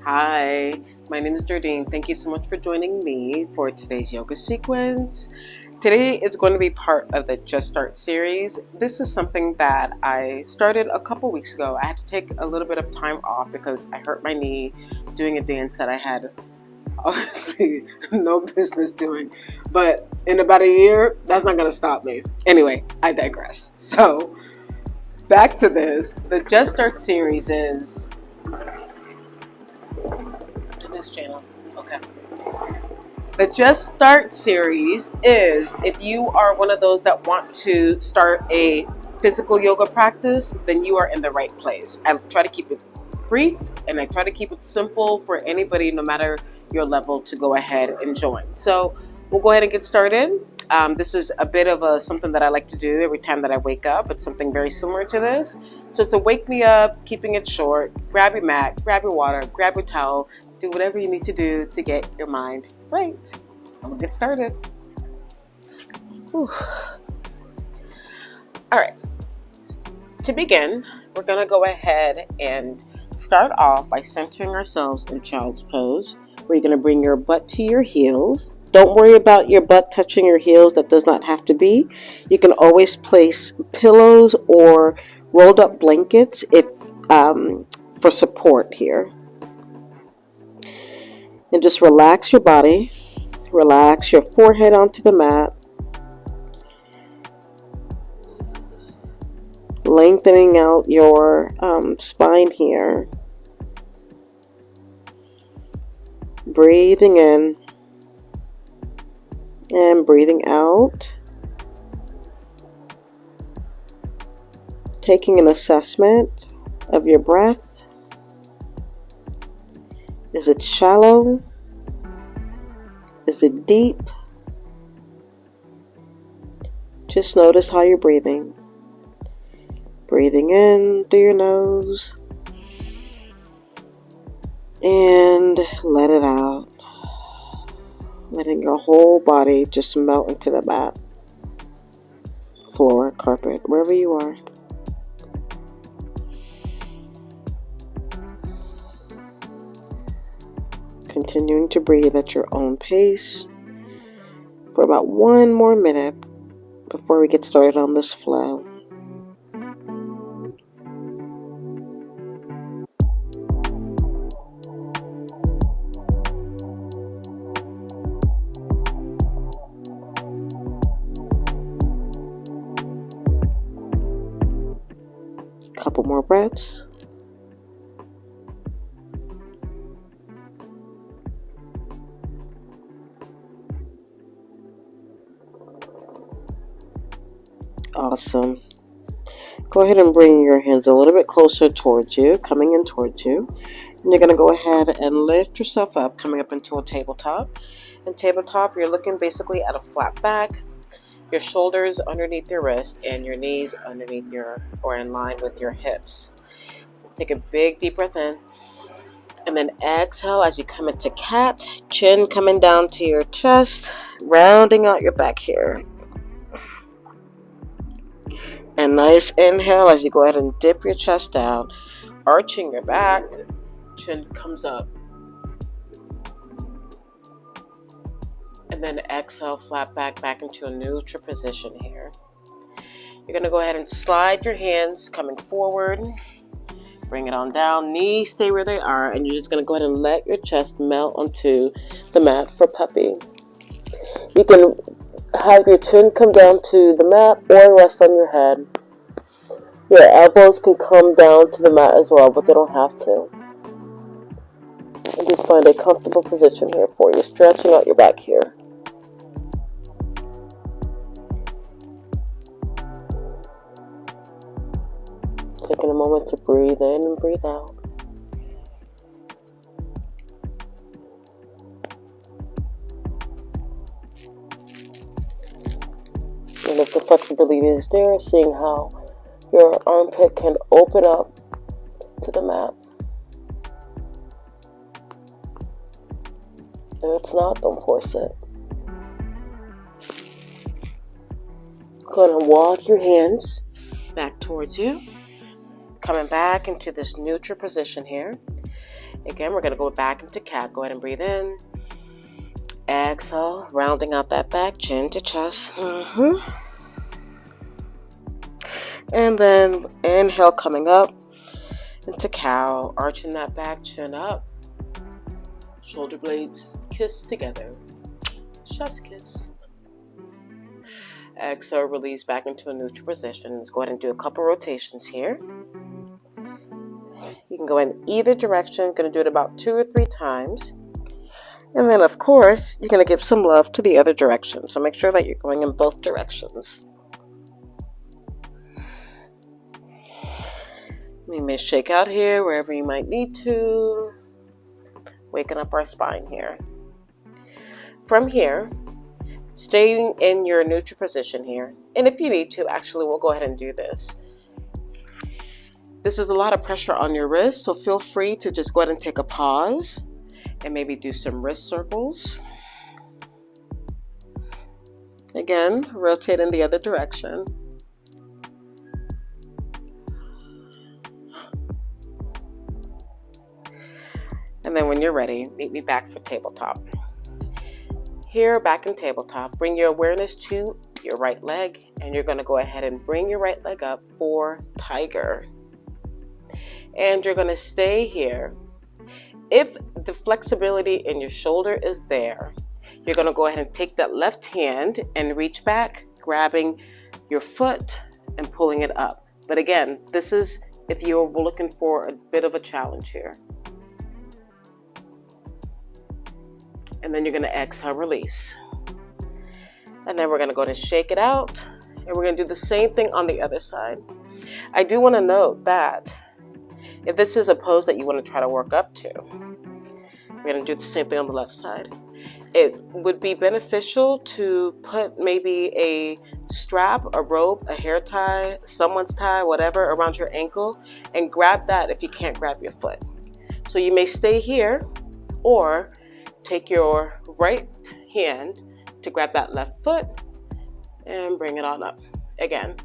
Hi, my name is Derdine. Thank you so much for joining me for today's yoga sequence. Today is going to be part of the Just Start series. This is something that I started a couple weeks ago. I had to take a little bit of time off because I hurt my knee doing a dance that I had obviously no business doing. But in about a year, that's not going to stop me. Anyway, I digress. So, back to this. The Just Start series is this channel. Okay. The Just Start series is if you are one of those that want to start a physical yoga practice, then you are in the right place. I try to keep it brief and I try to keep it simple for anybody, no matter your level, to go ahead and join. So we'll go ahead and get started. This is a bit of something that I like to do every time that I wake up. It's something very similar to this. So it's a wake me up, keeping it short. Grab your mat, grab your water, grab your towel, do whatever you need to do to get your mind right. And we'll get started. Whew. All right. To begin, we're going to go ahead and start off by centering ourselves in child's pose, where you're going to bring your butt to your heels. Don't worry about your butt touching your heels. That does not have to be. You can always place pillows or rolled up blankets if for support here. And just relax your body. Relax your forehead onto the mat. Lengthening out your spine here. Breathing in and breathing out. Taking an assessment of your breath. Is it shallow? Is it deep? Just notice how you're breathing. Breathing in through your nose. And let it out. Letting your whole body just melt into the mat, floor, carpet, wherever you are. Continuing to breathe at your own pace for about 1 more minute before we get started on this flow. Couple more breaths. Awesome. Go ahead and bring your hands a little bit closer towards you, coming in towards you. And you're going to go ahead and lift yourself up, coming up into a tabletop. In tabletop, you're looking basically at a flat back, your shoulders underneath your wrist, and your knees underneath or in line with your hips. Take a big deep breath in. And then exhale as you come into cat, chin coming down to your chest, rounding out your back here. And nice inhale as you go ahead and dip your chest down, arching your back, chin comes up. And then exhale, flat back into a neutral position here. You're going to go ahead and slide your hands coming forward. Bring it on down, knees stay where they are, and you're just going to go ahead and let your chest melt onto the mat for puppy. You can have your chin come down to the mat or rest on your head. Your elbows can come down to the mat as well, but they don't have to. And just find a comfortable position here for you, stretching out your back here. Taking a moment to breathe in and breathe out. And if the flexibility is there, seeing how your armpit can open up to the mat. If it's not, don't force it. Go ahead and walk your hands back towards you. Coming back into this neutral position here. Again, we're going to go back into cat. Go ahead and breathe in. Exhale, rounding out that back, chin to chest. And then inhale, coming up into cow, arching that back, chin up. Shoulder blades kiss together. Chef's kiss. Exhale, release back into a neutral position. Let's go ahead and do a couple rotations here. You can go in either direction. Going to do it about 2 or 3 times. And then, of course, you're going to give some love to the other direction. So make sure that you're going in both directions. We may shake out here wherever you might need to. Waking up our spine here. From here, staying in your neutral position here. And if you need to, actually, we'll go ahead and do this. This is a lot of pressure on your wrist, so feel free to just go ahead and take a pause and maybe do some wrist circles. Again, rotate in the other direction. And then when you're ready, meet me back for tabletop. Here, back in tabletop, bring your awareness to your right leg, and you're going to go ahead and bring your right leg up for tiger. And you're going to stay here. If the flexibility in your shoulder is there, you're going to go ahead and take that left hand and reach back, grabbing your foot and pulling it up. But again, this is if you're looking for a bit of a challenge here. And then you're going to exhale, release. And then we're going to go to shake it out. And we're going to do the same thing on the other side. I do want to note that if this is a pose that you want to try to work up to, we're going to do the same thing on the left side. It would be beneficial to put maybe a strap, a rope, a hair tie, someone's tie, whatever, around your ankle, and grab that if you can't grab your foot. So you may stay here, or take your right hand to grab that left foot and bring it on up. Again,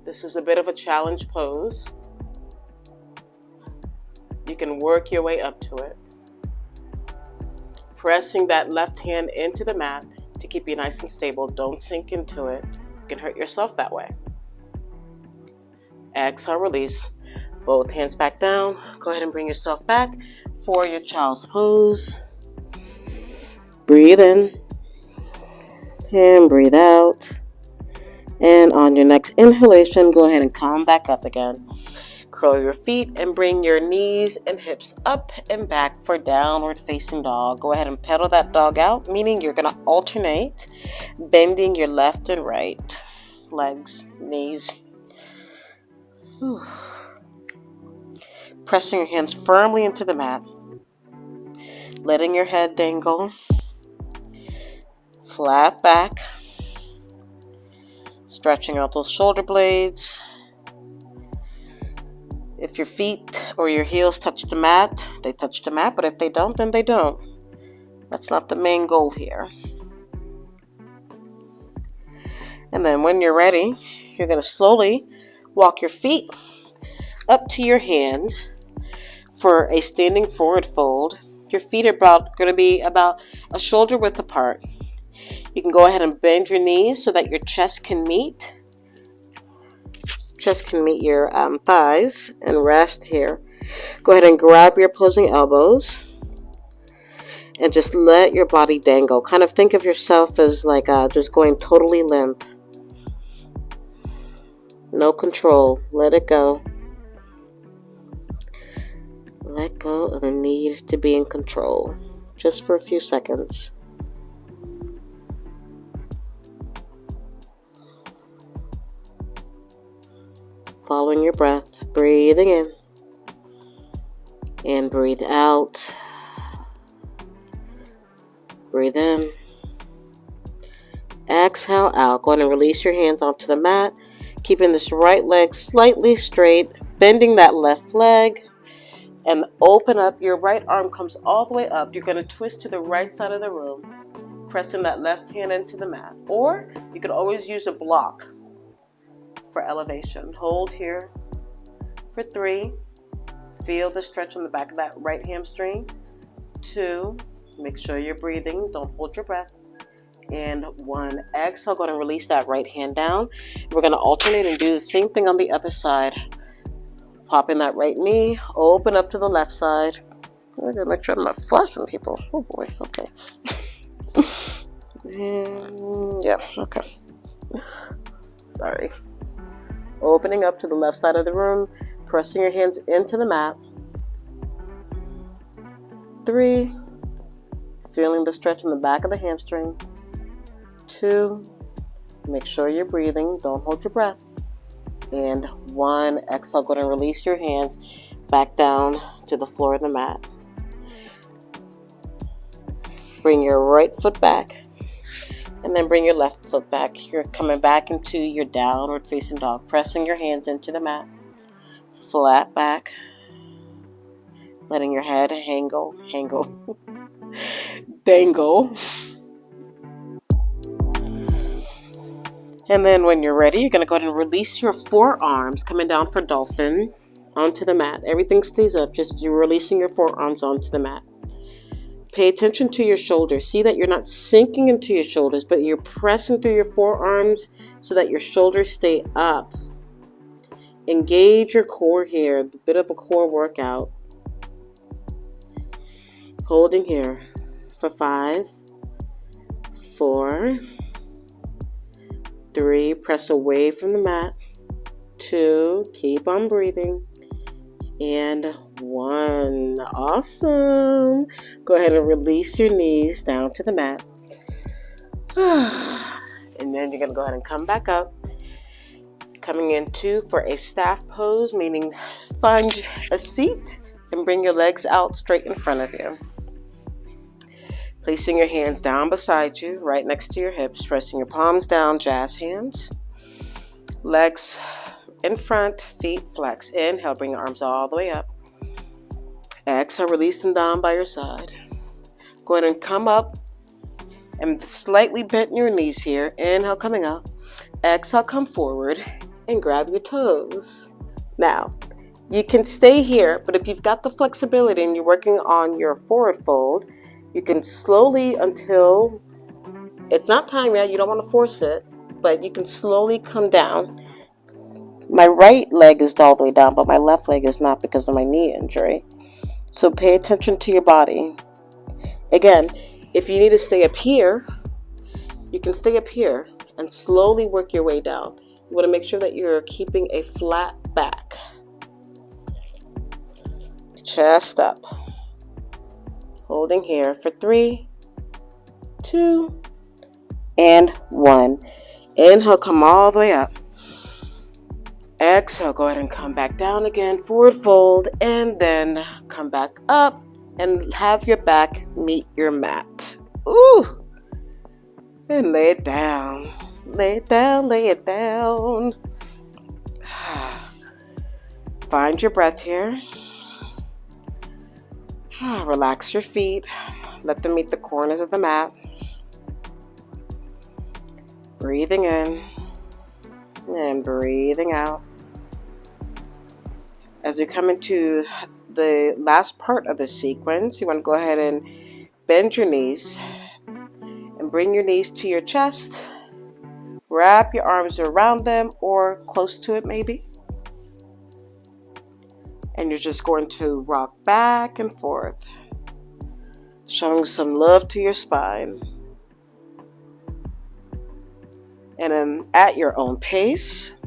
this is a bit of a challenge pose. You can work your way up to it. Pressing that left hand into the mat to keep you nice and stable. Don't sink into it. You can hurt yourself that way. Exhale, release. Both hands back down. Go ahead and bring yourself back for your child's pose. Breathe in and breathe out. And on your next inhalation, go ahead and come back up again. Curl your feet and bring your knees and hips up and back for downward facing dog. Go ahead and pedal that dog out, meaning you're going to alternate, bending your left and right legs, knees. Whew. Pressing your hands firmly into the mat. Letting your head dangle. Flat back. Stretching out those shoulder blades. If your feet or your heels touch the mat, they touch the mat. But if they don't, then they don't. That's not the main goal here. And then when you're ready, you're going to slowly walk your feet up to your hands for a standing forward fold. Your feet are going to be about a shoulder width apart. You can go ahead and bend your knees so that your chest can meet. Chest can meet your thighs and rest here. Go ahead and grab your opposing elbows and just let your body dangle. Kind of think of yourself as like just going totally limp. No control. Let it go. Let go of the need to be in control. Just for a few seconds. Following your breath, breathing in and breathe out. Breathe in. Exhale out. Go ahead and release your hands onto the mat, keeping this right leg slightly straight, bending that left leg, and open up. Your right arm comes all the way up. You're going to twist to the right side of the room, pressing that left hand into the mat. Or you could always use a block for elevation. Hold here for 3, Feel the stretch on the back of that right hamstring. 2, make sure you're breathing. Don't hold your breath. And 1, exhale. Go ahead and release that right hand down. We're going to alternate and do the same thing on the other side. Pop in that right knee. Open up to the left side. I'm going to make sure I'm not flushing people. Oh boy, okay. And yeah, okay. Sorry. Opening up to the left side of the room. Pressing your hands into the mat. 3, feeling the stretch in the back of the hamstring. 2, make sure you're breathing. Don't hold your breath. And 1, exhale. Go ahead and release your hands back down to the floor of the mat. Bring your right foot back. And then bring your left foot back. You're coming back into your downward facing dog. Pressing your hands into the mat. Flat back. Letting your head dangle. And then when you're ready, you're going to go ahead and release your forearms, coming down for dolphin, onto the mat. Everything stays up, just you're releasing your forearms onto the mat. Pay attention to your shoulders. See that you're not sinking into your shoulders, but you're pressing through your forearms so that your shoulders stay up. Engage your core here, a bit of a core workout. Holding here for 5, 4, 3, press away from the mat. 2, keep on breathing. And 1, awesome. Go ahead and release your knees down to the mat. And then you're going to go ahead and come back up. Coming into for a staff pose, meaning find a seat and bring your legs out straight in front of you. Placing your hands down beside you, right next to your hips, pressing your palms down, jazz hands. Legs in front, feet flex. Inhale, bring your arms all the way up. Exhale, release them down by your side. Go ahead and come up and slightly bend your knees here. Inhale, coming up. Exhale, come forward and grab your toes. Now, you can stay here, but if you've got the flexibility and you're working on your forward fold, you can slowly until it's not time yet, you don't want to force it, but you can slowly come down. My right leg is all the way down, but my left leg is not because of my knee injury. So pay attention to your body. Again, if you need to stay up here, you can stay up here and slowly work your way down. You want to make sure that you're keeping a flat back. Chest up. Holding here for 3, 2, and 1. Inhale, come all the way up. Exhale, go ahead and come back down again, forward fold, and then come back up and have your back meet your mat. Ooh! And lay it down. Lay it down, lay it down. Find your breath here. Relax your feet. Let them meet the corners of the mat. Breathing in and breathing out. As we come into the last part of the sequence, you want to go ahead and bend your knees and bring your knees to your chest. Wrap your arms around them or close to it maybe. And you're just going to rock back and forth, showing some love to your spine. And then at your own pace,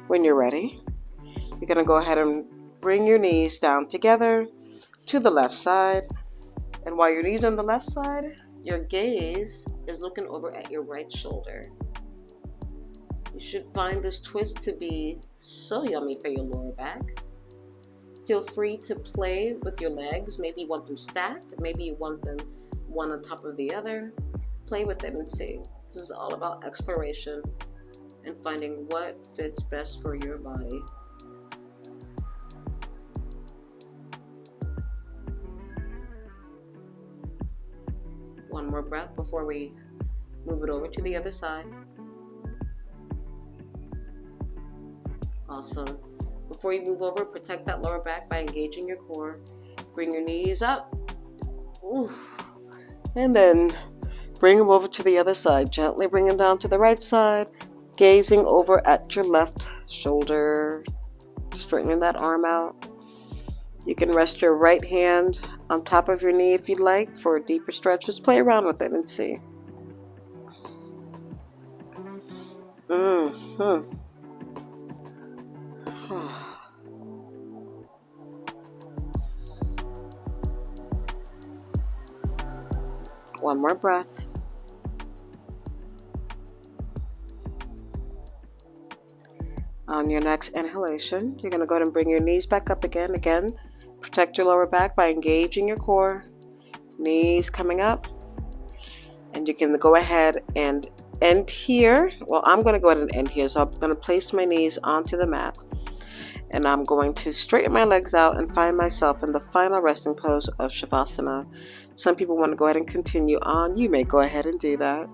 when you're ready, you're going to go ahead and bring your knees down together to the left side. And while your knees on the left side, your gaze is looking over at your right shoulder. You should find this twist to be so yummy for your lower back. Feel free to play with your legs. Maybe you want them stacked. Maybe you want them one on top of the other. Play with them and see. This is all about exploration and finding what fits best for your body. One more breath before we move it over to the other side. Awesome. before you move over, protect that lower back by engaging your core. Bring your knees up. Oof. And then bring them over to the other side. Gently bring them down to the right side, gazing over at your left shoulder, straightening that arm out. You can rest your right hand on top of your knee if you'd like for a deeper stretch. Just play around with it and see. One more breath. On your next inhalation, you're going to go ahead and bring your knees back up again. Again, protect your lower back by engaging your core. Knees coming up. And you can go ahead and end here. Well, I'm going to go ahead and end here. So I'm going to place my knees onto the mat. And I'm going to straighten my legs out and find myself in the final resting pose of Shavasana. Some people want to go ahead and continue on. You may go ahead and do that.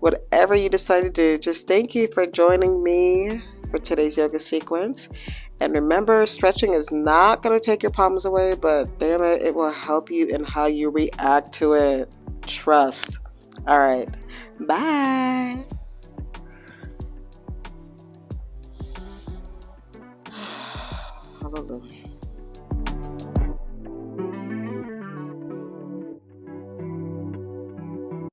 Whatever you decide to do, just thank you for joining me for today's yoga sequence. And remember, stretching is not going to take your problems away, but damn it, it will help you in how you react to it. Trust. All right. Bye. Hallelujah.